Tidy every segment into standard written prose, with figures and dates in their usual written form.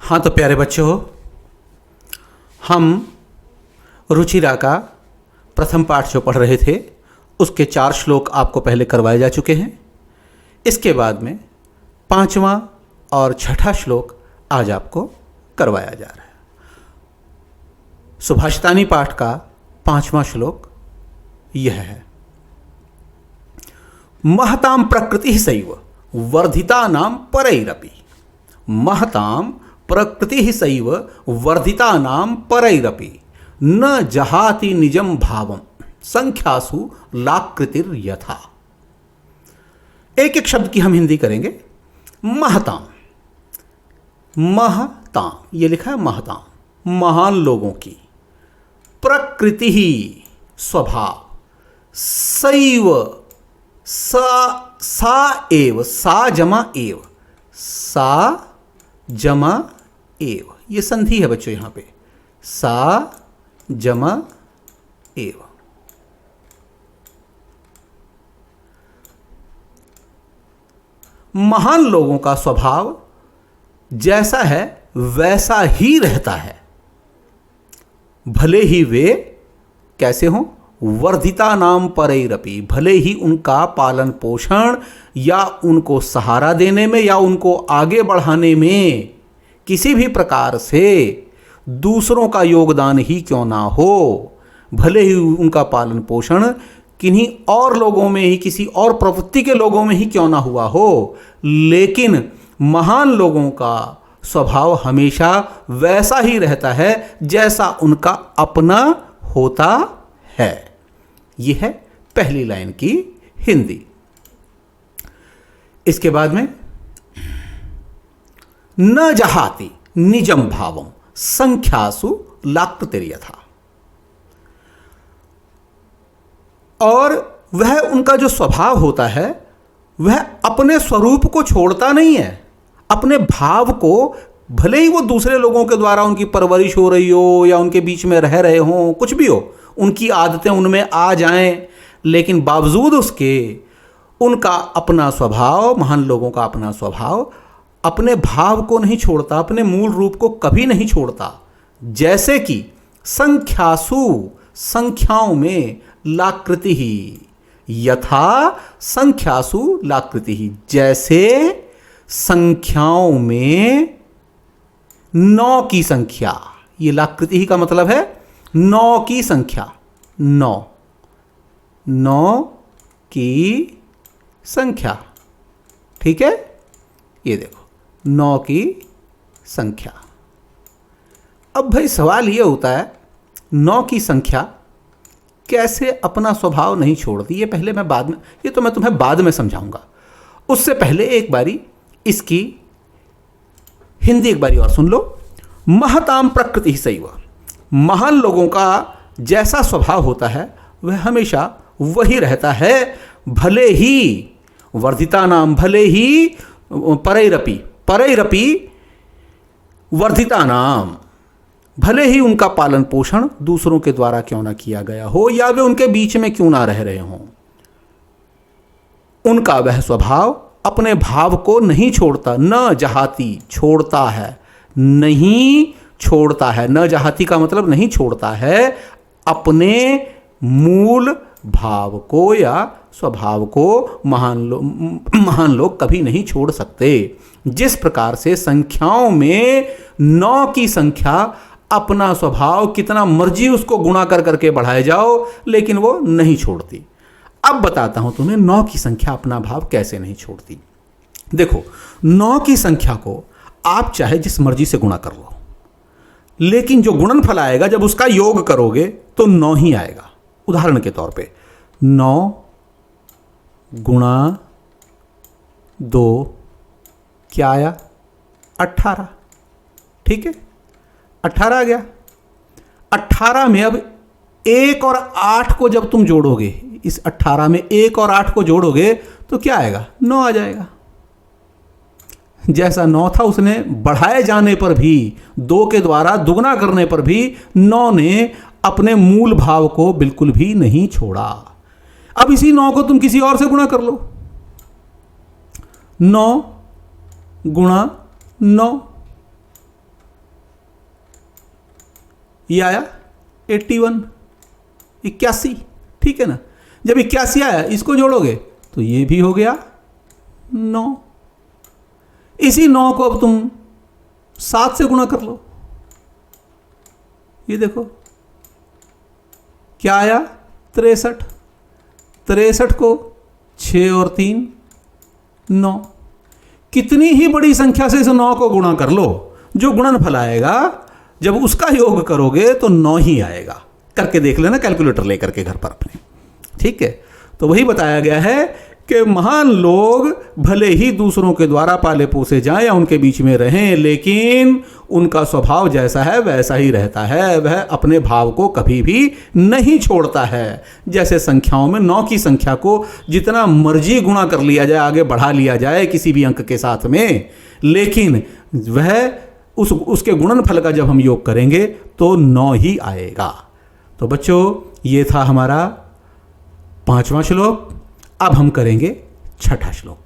हाँ तो प्यारे बच्चों, हम रुचिरा का प्रथम पाठ जो पढ़ रहे थे उसके 4 श्लोक आपको पहले करवाए जा चुके हैं। इसके बाद में 5वां और 6ठा श्लोक आज आपको करवाया जा रहा है। सुभाषितानी पाठ का 5वां श्लोक यह है। महतां प्रकृति सैव वर्धिता नाम परैरपि। महतां प्रकृति सैव वर्धिता नाम परैरपि न जहाति निजम भावम संख्यासु लाकृतिर यथा। एक एक शब्द की हम हिंदी करेंगे। महतां, महतां ये लिखा है महतां, महान लोगों की। प्रकृति ही स्वभाव, सैव सा एव, सा जमा एव, सा जमा एव, ये संधि है बच्चों यहां पे, सा जमा एव। महान लोगों का स्वभाव जैसा है वैसा ही रहता है, भले ही वे कैसे हों। वर्धिता नाम परैरपि, भले ही उनका पालन पोषण या उनको सहारा देने में या उनको आगे बढ़ाने में किसी भी प्रकार से दूसरों का योगदान ही क्यों ना हो, भले ही उनका पालन पोषण किन्हीं और लोगों में ही, किसी और प्रवृत्ति के लोगों में ही क्यों ना हुआ हो, लेकिन महान लोगों का स्वभाव हमेशा वैसा ही रहता है जैसा उनका अपना होता है। यह है पहली लाइन की हिंदी। इसके बाद में न जहाति निजम भावम संख्यासु लाकृतिर्यथा। और वह उनका जो स्वभाव होता है वह अपने स्वरूप को छोड़ता नहीं है। अपने भाव को, भले ही वो दूसरे लोगों के द्वारा उनकी परवरिश हो रही हो या उनके बीच में रह रहे हों, कुछ भी हो, उनकी आदतें उनमें आ जाएं, लेकिन बावजूद उसके उनका अपना स्वभाव, महान लोगों का अपना स्वभाव अपने भाव को नहीं छोड़ता, अपने मूल रूप को कभी नहीं छोड़ता। जैसे कि संख्यासु, संख्याओं में, लाकृति ही, यथा संख्यासु लाकृति ही, जैसे संख्याओं में 9 की संख्या। ये लाकृति ही का मतलब है 9 की संख्या, 9 की संख्या। ठीक है, ये देखो 9 की संख्या। अब भाई सवाल ये होता है 9 की संख्या कैसे अपना स्वभाव नहीं छोड़ती। ये पहले मैं बाद में, ये तो मैं तुम्हें बाद में समझाऊंगा। उससे पहले एक बारी इसकी हिंदी एक बारी और सुन लो। महतां प्रकृति सैव, महान लोगों का जैसा स्वभाव होता है वह हमेशा वही रहता है, भले ही वर्धिता नाम, भले ही परैरपि, परैरपि वर्धिता नाम, भले ही उनका पालन पोषण दूसरों के द्वारा क्यों ना किया गया हो या वे उनके बीच में क्यों ना रह रहे हों, उनका वह स्वभाव अपने भाव को नहीं छोड़ता। न जहाती, छोड़ता है, नहीं छोड़ता है। न जहाती का मतलब नहीं छोड़ता है अपने मूल भाव को या स्वभाव को। महान लोग कभी नहीं छोड़ सकते। जिस प्रकार से संख्याओं में 9 की संख्या अपना स्वभाव कितना मर्जी उसको गुणा कर करके बढ़ाए जाओ, लेकिन वो नहीं छोड़ती। अब बताता हूं तुम्हें 9 की संख्या अपना भाव कैसे नहीं छोड़ती। देखो 9 की संख्या को आप चाहे जिस मर्जी से गुणा कर लो, लेकिन जो गुणनफल आएगा जब उसका योग करोगे तो 9 ही आएगा। उदाहरण के तौर पे 9 गुणा 2 क्या आया? 18। ठीक है, 18 आ गया। 18 में अब 1 और 8 को जब तुम जोड़ोगे, इस 18 में 1 और 8 को जोड़ोगे तो क्या आएगा? 9 आ जाएगा। जैसा 9 था उसने बढ़ाए जाने पर भी, 2 के द्वारा दुगना करने पर भी 9 ने अपने मूल भाव को बिल्कुल भी नहीं छोड़ा। अब इसी 9 को तुम किसी और से गुणा कर लो। 9 गुणा 9 ये आया 81, 81, ठीक है ना। जब 81 आया, इसको जोड़ोगे तो ये भी हो गया 9। इसी 9 को अब तुम 7 से गुणा कर लो, ये देखो क्या आया 63। 63 को 6 और 3 9। कितनी ही बड़ी संख्या से इस 9 को गुणा कर लो, जो गुणनफल आएगा जब उसका योग करोगे तो 9 ही आएगा। करके देख लेना कैलकुलेटर लेकर के घर पर अपने, ठीक है। तो वही बताया गया है कि महान लोग भले ही दूसरों के द्वारा पाले पोसे जाएं या उनके बीच में रहें, लेकिन उनका स्वभाव जैसा है वैसा ही रहता है। वह अपने भाव को कभी भी नहीं छोड़ता है। जैसे संख्याओं में 9 की संख्या को जितना मर्जी गुणा कर लिया जाए, आगे बढ़ा लिया जाए किसी भी अंक के साथ में, लेकिन वह उसके गुणनफल का जब हम योग करेंगे तो 9 ही आएगा। तो बच्चों, ये था हमारा 5वां श्लोक। अब हम करेंगे 6ठा श्लोक।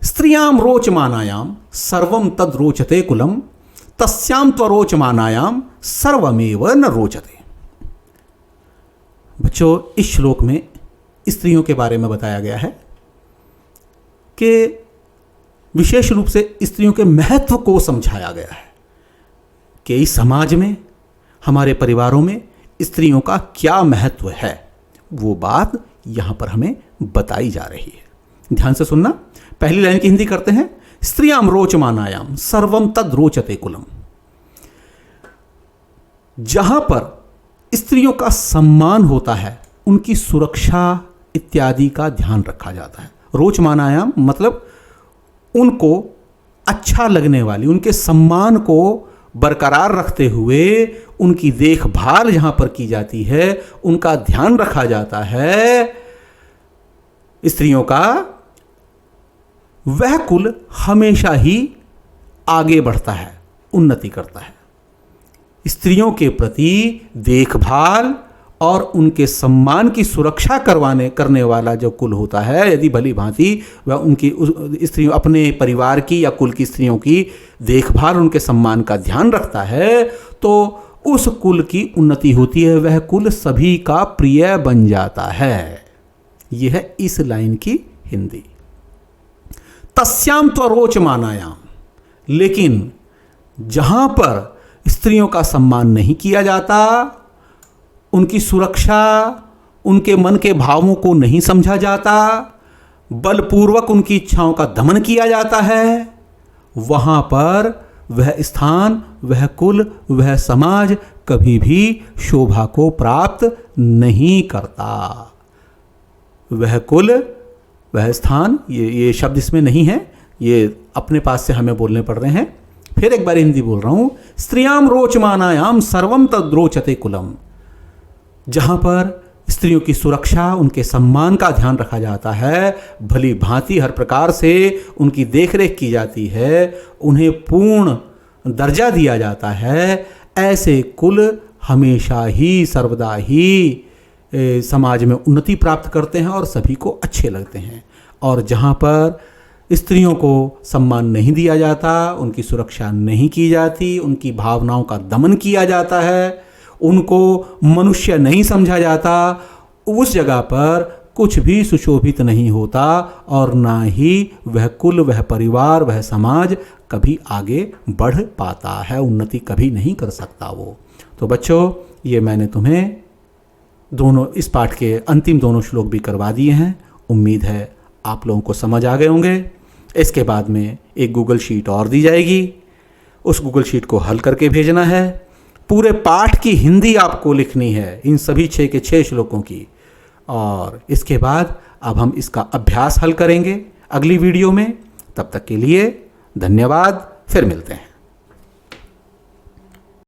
स्त्रियां रोचमानायाम सर्वम तद रोचते कुलम तस्याम त्वरोचमानायाम सर्वमेव न रोचते। बच्चों, इस श्लोक में स्त्रियों के बारे में बताया गया है कि विशेष रूप से स्त्रियों के महत्व को समझाया गया है कि इस समाज में, हमारे परिवारों में स्त्रियों का क्या महत्व है। वो बात यहां पर हमें बताई जा रही है। ध्यान से सुनना। पहली लाइन की हिंदी करते हैं। स्त्रियां रोचमानायाम सर्वम तद रोचते कुलम। जहां पर स्त्रियों का सम्मान होता है, उनकी सुरक्षा इत्यादि का ध्यान रखा जाता है। रोचमानायाम मतलब उनको अच्छा लगने वाली, उनके सम्मान को बरकरार रखते हुए उनकी देखभाल जहां पर की जाती है, उनका ध्यान रखा जाता है स्त्रियों का, वह कुल हमेशा ही आगे बढ़ता है, उन्नति करता है। स्त्रियों के प्रति देखभाल और उनके सम्मान की सुरक्षा करने वाला जो कुल होता है, यदि भली भांति वह उनकी स्त्रियों, अपने परिवार की या कुल की स्त्रियों की देखभाल, उनके सम्मान का ध्यान रखता है, तो उस कुल की उन्नति होती है। वह कुल सभी का प्रिय बन जाता है। यह है इस लाइन की हिंदी। तस्याम त्वरोचमानायाम, लेकिन जहां पर स्त्रियों का सम्मान नहीं किया जाता, उनकी सुरक्षा, उनके मन के भावों को नहीं समझा जाता, बलपूर्वक उनकी इच्छाओं का दमन किया जाता है, वहां पर वह स्थान, वह कुल, वह समाज कभी भी शोभा को प्राप्त नहीं करता। वह कुल, वह स्थान, ये शब्द इसमें नहीं है, ये अपने पास से हमें बोलने पड़ रहे हैं। फिर एक बार हिंदी बोल रहा हूं। स्त्रियां रोचमानायाम सर्वम तद रोचते कुलम। जहां पर स्त्रियों की सुरक्षा, उनके सम्मान का ध्यान रखा जाता है, भली भांति हर प्रकार से उनकी देखरेख की जाती है, उन्हें पूर्ण दर्जा दिया जाता है, ऐसे कुल हमेशा ही सर्वदा ही समाज में उन्नति प्राप्त करते हैं और सभी को अच्छे लगते हैं। और जहां पर स्त्रियों को सम्मान नहीं दिया जाता, उनकी सुरक्षा नहीं की जाती, उनकी भावनाओं का दमन किया जाता है, उनको मनुष्य नहीं समझा जाता, उस जगह पर कुछ भी सुशोभित नहीं होता और ना ही वह कुल, वह परिवार, वह समाज कभी आगे बढ़ पाता है, उन्नति कभी नहीं कर सकता वो। तो बच्चों, ये मैंने तुम्हें दोनों इस पाठ के अंतिम दोनों श्लोक भी करवा दिए हैं। उम्मीद है आप लोगों को समझ आ गए होंगे। इसके बाद में एक गूगल शीट और दी जाएगी, उस गूगल शीट को हल करके भेजना है। पूरे पाठ की हिंदी आपको लिखनी है, इन सभी 6 के 6 श्लोकों की। और इसके बाद अब हम इसका अभ्यास हल करेंगे अगली वीडियो में। तब तक के लिए धन्यवाद, फिर मिलते हैं।